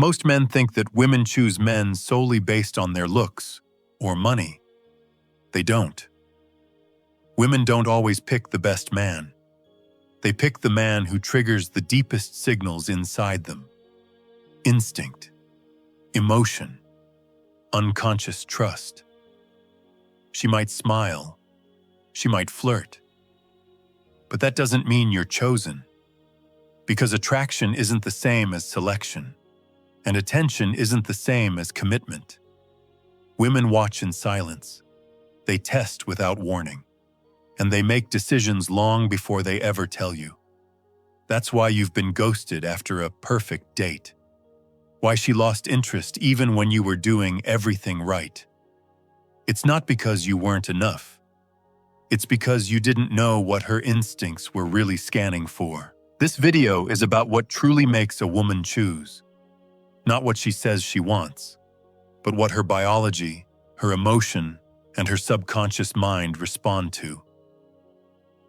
Most men think that women choose men solely based on their looks or money. They don't. Women don't always pick the best man. They pick the man who triggers the deepest signals inside them. Instinct, emotion, unconscious trust. She might smile. She might flirt. But that doesn't mean you're chosen. Because attraction isn't the same as selection, and attention isn't the same as commitment. Women watch in silence. They test without warning. And they make decisions long before they ever tell you. That's why you've been ghosted after a perfect date. Why she lost interest even when you were doing everything right. It's not because you weren't enough. It's because you didn't know what her instincts were really scanning for. This video is about what truly makes a woman choose. Not what she says she wants, but what her biology, her emotion, and her subconscious mind respond to.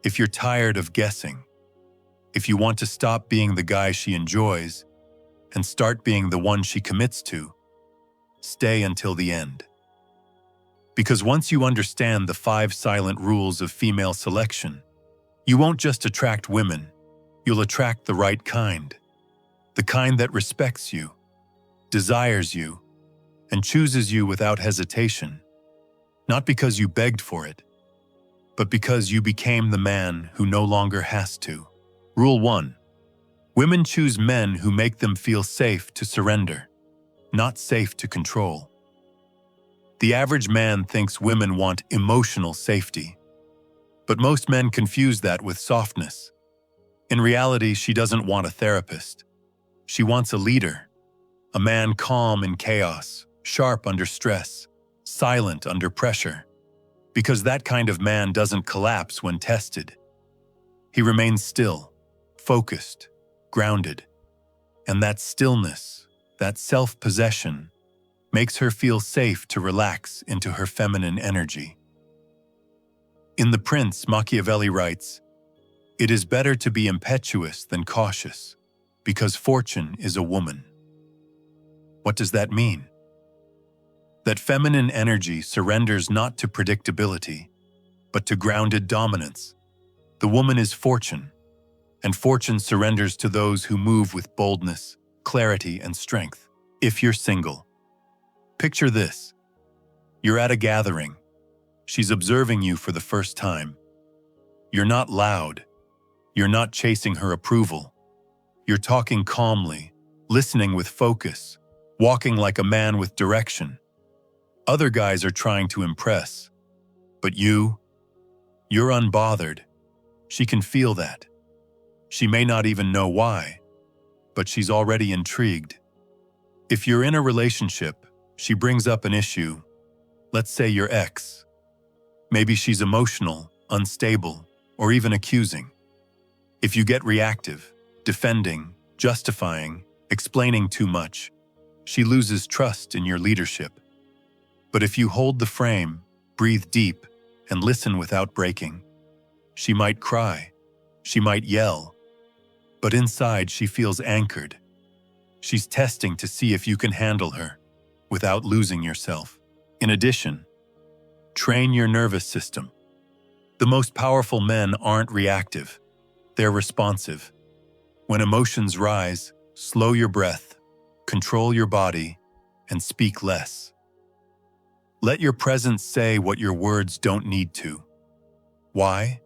If you're tired of guessing, if you want to stop being the guy she enjoys and start being the one she commits to, stay until the end. Because once you understand the 5 silent rules of female selection, you won't just attract women, you'll attract the right kind. The kind that respects you, desires you, and chooses you without hesitation. Not because you begged for it, but because you became the man who no longer has to. Rule 1. Women choose men who make them feel safe to surrender, not safe to control. The average man thinks women want emotional safety, but most men confuse that with softness. In reality, she doesn't want a therapist. She wants a leader, a man calm in chaos, sharp under stress, silent under pressure. Because that kind of man doesn't collapse when tested. He remains still, focused, grounded. And that stillness, that self-possession, makes her feel safe to relax into her feminine energy. In The Prince, Machiavelli writes, "It is better to be impetuous than cautious, because fortune is a woman." What does that mean? That feminine energy surrenders not to predictability, but to grounded dominance. The woman is fortune, and fortune surrenders to those who move with boldness, clarity, and strength. If you're single, picture this. You're at a gathering. She's observing you for the first time. You're not loud. You're not chasing her approval. You're talking calmly, listening with focus, walking like a man with direction. Other guys are trying to impress, but you're unbothered. She can feel that. She may not even know why, but she's already intrigued. If you're in a relationship, she brings up an issue, let's say your ex. Maybe she's emotional, unstable, or even accusing. If you get reactive, defending, justifying, explaining too much, she loses trust in your leadership. But if you hold the frame, breathe deep, and listen without breaking, she might cry, she might yell, but inside she feels anchored. She's testing to see if you can handle her without losing yourself. In addition, train your nervous system. The most powerful men aren't reactive, they're responsive. When emotions rise, slow your breath, control your body, and speak less. Let your presence say what your words don't need to. Why?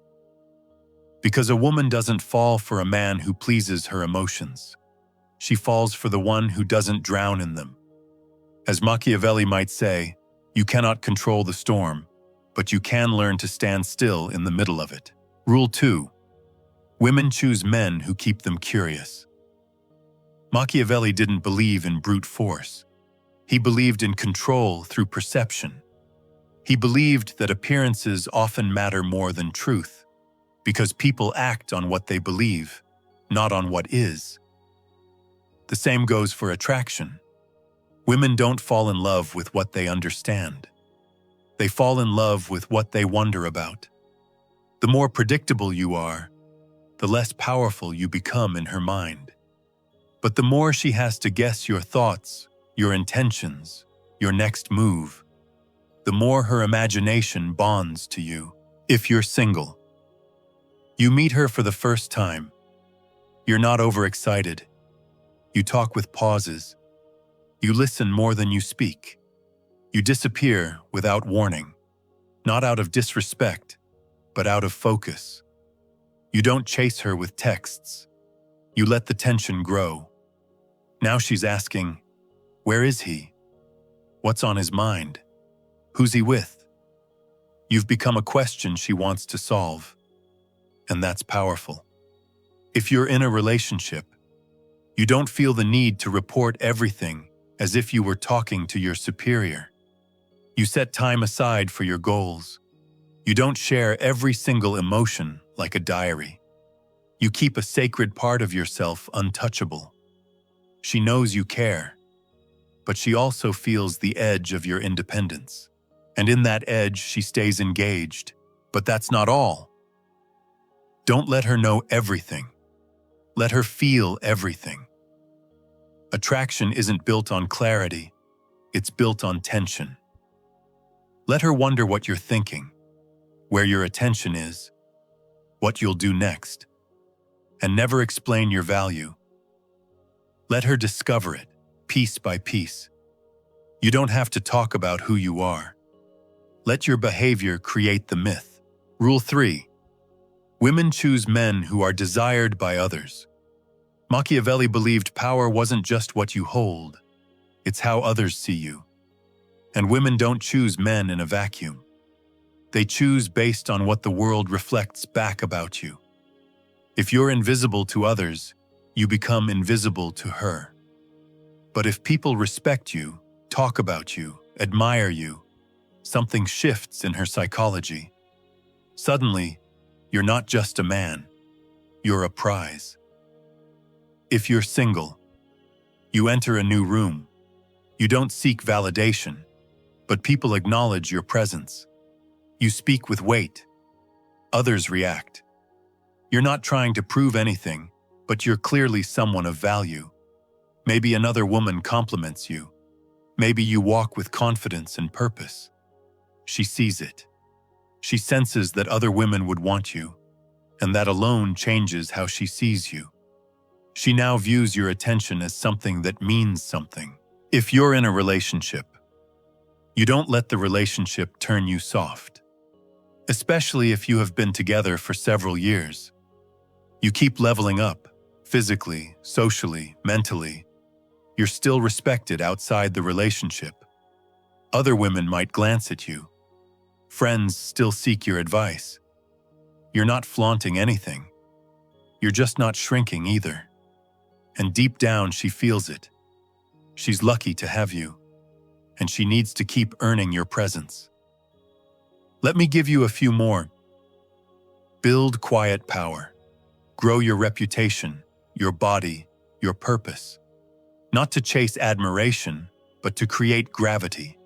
Because a woman doesn't fall for a man who pleases her emotions. She falls for the one who doesn't drown in them. As Machiavelli might say, you cannot control the storm, but you can learn to stand still in the middle of it. Rule 2. Women choose men who keep them curious. Machiavelli didn't believe in brute force. He believed in control through perception. He believed that appearances often matter more than truth, because people act on what they believe, not on what is. The same goes for attraction. Women don't fall in love with what they understand. They fall in love with what they wonder about. The more predictable you are, the less powerful you become in her mind. But the more she has to guess your thoughts, your intentions, your next move, the more her imagination bonds to you. If you're single, you meet her for the first time. You're not overexcited. You talk with pauses. You listen more than you speak. You disappear without warning, not out of disrespect, but out of focus. You don't chase her with texts. You let the tension grow. Now she's asking, where is he? What's on his mind? Who's he with? You've become a question she wants to solve. And that's powerful. If you're in a relationship, you don't feel the need to report everything as if you were talking to your superior. You set time aside for your goals. You don't share every single emotion like a diary. You keep a sacred part of yourself untouchable. She knows you care, but she also feels the edge of your independence. And in that edge, she stays engaged. But that's not all. Don't let her know everything. Let her feel everything. Attraction isn't built on clarity, it's built on tension. Let her wonder what you're thinking, where your attention is, what you'll do next. And never explain your value. Let her discover it, piece by piece. You don't have to talk about who you are. Let your behavior create the myth. Rule 3. Women choose men who are desired by others. Machiavelli believed power wasn't just what you hold, it's how others see you. And women don't choose men in a vacuum. They choose based on what the world reflects back about you. If you're invisible to others, you become invisible to her. But if people respect you, talk about you, admire you, something shifts in her psychology. Suddenly, you're not just a man, you're a prize. If you're single, you enter a new room. You don't seek validation, but people acknowledge your presence. You speak with weight. Others react. You're not trying to prove anything, but you're clearly someone of value. Maybe another woman compliments you. Maybe you walk with confidence and purpose. She sees it. She senses that other women would want you, and that alone changes how she sees you. She now views your attention as something that means something. If you're in a relationship, you don't let the relationship turn you soft. Especially if you have been together for several years. You keep leveling up, physically, socially, mentally. You're still respected outside the relationship. Other women might glance at you. Friends still seek your advice. You're not flaunting anything. You're just not shrinking either. And deep down, she feels it. She's lucky to have you, and she needs to keep earning your presence. Let me give you a few more. Build quiet power. Grow your reputation, your body, your purpose. Not to chase admiration, but to create gravity.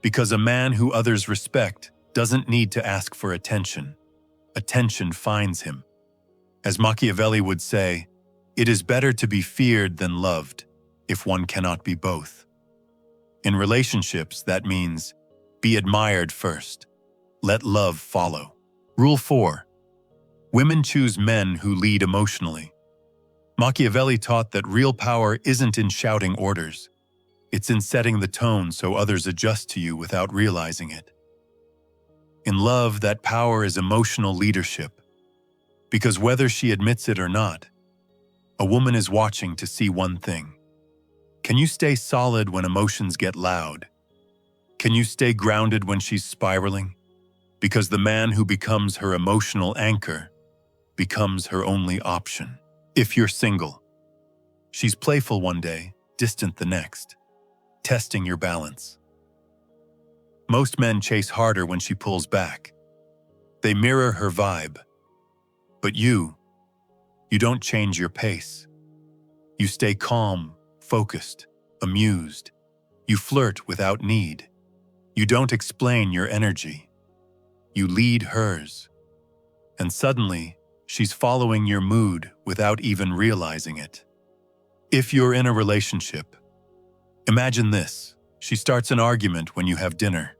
Because a man who others respect doesn't need to ask for attention. Attention finds him. As Machiavelli would say, it is better to be feared than loved, if one cannot be both. In relationships, that means be admired first. Let love follow. Rule 4. Women choose men who lead emotionally. Machiavelli taught that real power isn't in shouting orders. It's in setting the tone so others adjust to you without realizing it. In love, that power is emotional leadership. Because whether she admits it or not, a woman is watching to see one thing. Can you stay solid when emotions get loud? Can you stay grounded when she's spiraling? Because the man who becomes her emotional anchor becomes her only option. If you're single, she's playful one day, distant the next, testing your balance. Most men chase harder when she pulls back. They mirror her vibe. But you don't change your pace. You stay calm, focused, amused. You flirt without need. You don't explain your energy. You lead hers. And suddenly, she's following your mood without even realizing it. If you're in a relationship, imagine this. She starts an argument when you have dinner.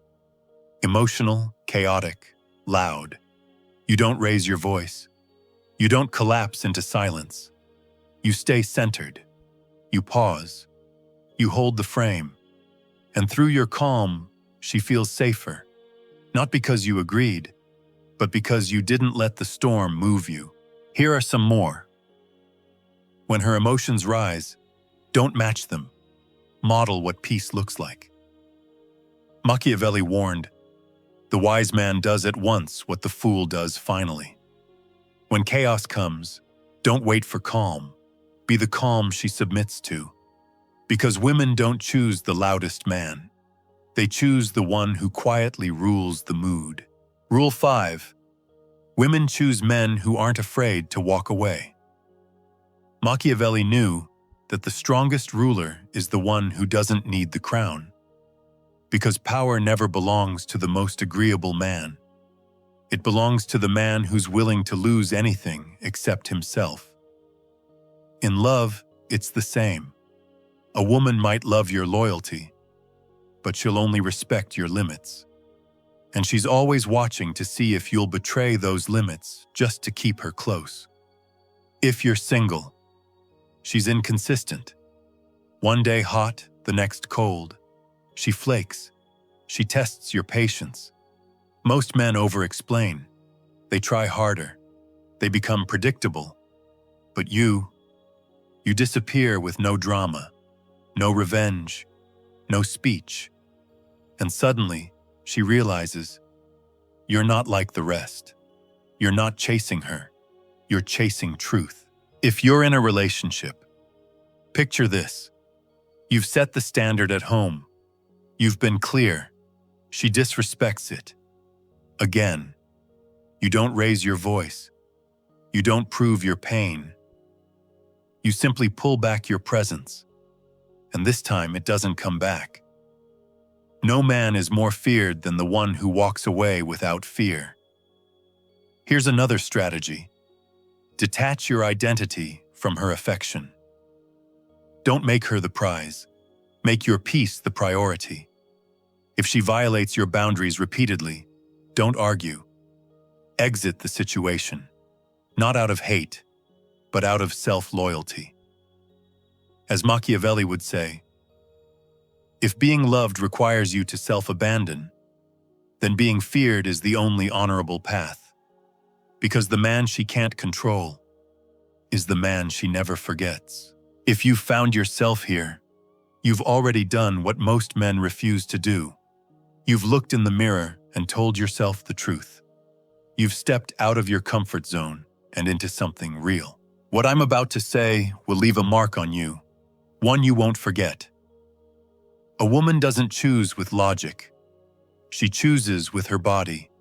Emotional, chaotic, loud. You don't raise your voice. You don't collapse into silence. You stay centered. You pause. You hold the frame. And through your calm, she feels safer. Not because you agreed, but because you didn't let the storm move you. Here are some more. When her emotions rise, don't match them. Model what peace looks like. Machiavelli warned, "The wise man does at once what the fool does finally." When chaos comes, don't wait for calm. Be the calm she submits to. Because women don't choose the loudest man. They choose the one who quietly rules the mood. Rule 5. Women choose men who aren't afraid to walk away. Machiavelli knew that the strongest ruler is the one who doesn't need the crown. Because power never belongs to the most agreeable man. It belongs to the man who's willing to lose anything except himself. In love, it's the same. A woman might love your loyalty, but she'll only respect your limits. And she's always watching to see if you'll betray those limits just to keep her close. If you're single, she's inconsistent. One day hot, the next cold. She flakes. She tests your patience. Most men over-explain. They try harder. They become predictable. But you disappear with no drama, no revenge, no speech. And suddenly, she realizes, you're not like the rest. You're not chasing her. You're chasing truth. If you're in a relationship, picture this. You've set the standard at home. You've been clear. She disrespects it. Again, you don't raise your voice. You don't prove your pain. You simply pull back your presence. And this time it doesn't come back. No man is more feared than the one who walks away without fear. Here's another strategy. Detach your identity from her affection. Don't make her the prize. Make your peace the priority. If she violates your boundaries repeatedly, don't argue. Exit the situation. Not out of hate, but out of self-loyalty. As Machiavelli would say, if being loved requires you to self-abandon, then being feared is the only honorable path. Because the man she can't control is the man she never forgets. If you've found yourself here, you've already done what most men refuse to do. You've looked in the mirror and told yourself the truth. You've stepped out of your comfort zone and into something real. What I'm about to say will leave a mark on you, one you won't forget. A woman doesn't choose with logic. She chooses with her body,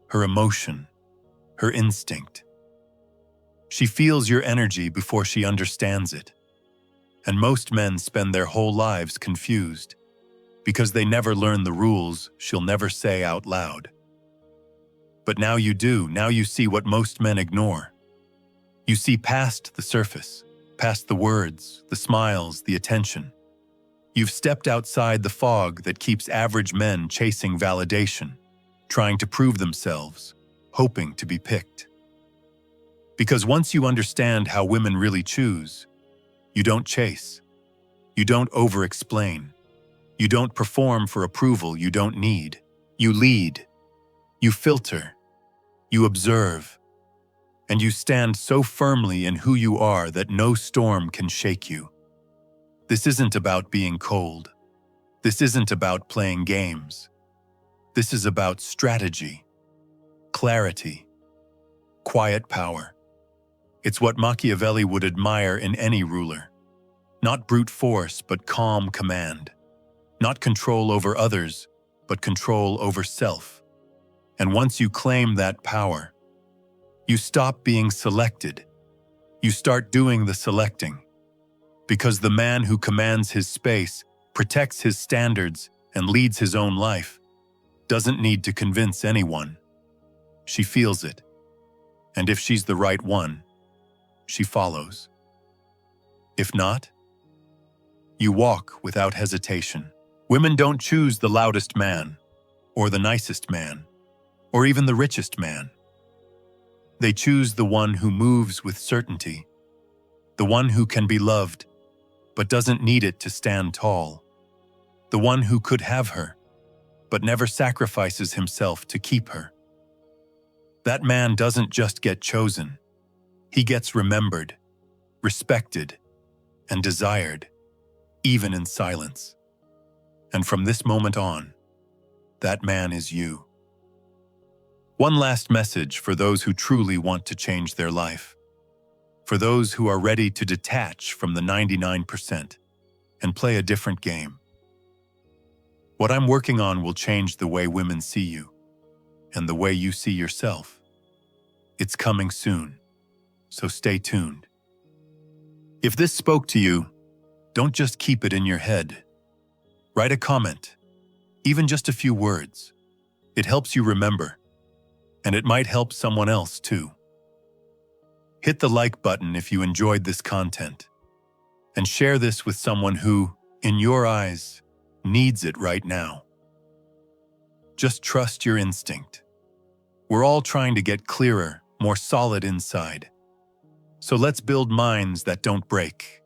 her emotion, her instinct. She feels your energy before she understands it. And most men spend their whole lives confused because they never learn the rules she'll never say out loud. But now you do. Now you see what most men ignore. You see past the surface, past the words, the smiles, the attention. You've stepped outside the fog that keeps average men chasing validation, trying to prove themselves, hoping to be picked. Because once you understand how women really choose, you don't chase. You don't over-explain. You don't perform for approval you don't need. You lead. You filter. You observe. And you stand so firmly in who you are that no storm can shake you. This isn't about being cold. This isn't about playing games. This is about strategy, clarity, quiet power. It's what Machiavelli would admire in any ruler. Not brute force, but calm command. Not control over others, but control over self. And once you claim that power, you stop being selected. You start doing the selecting. Because the man who commands his space, protects his standards, and leads his own life doesn't need to convince anyone. She feels it. And if she's the right one, she follows. If not, You walk without hesitation. Women don't choose the loudest man, or the nicest man, or even the richest man. They choose the one who moves with certainty, the one who can be loved, but doesn't need it to stand tall, the one who could have her, but never sacrifices himself to keep her. That man doesn't just get chosen, he gets remembered, respected, and desired, even in silence. And from this moment on, that man is you. One last message for those who truly want to change their life. For those who are ready to detach from the 99% and play a different game. What I'm working on will change the way women see you and the way you see yourself. It's coming soon, so stay tuned. If this spoke to you, don't just keep it in your head. Write a comment, even just a few words. It helps you remember, and it might help someone else too. Hit the like button if you enjoyed this content, and share this with someone who, in your eyes, needs it right now. Just trust your instinct. We're all trying to get clearer, more solid inside. So let's build minds that don't break.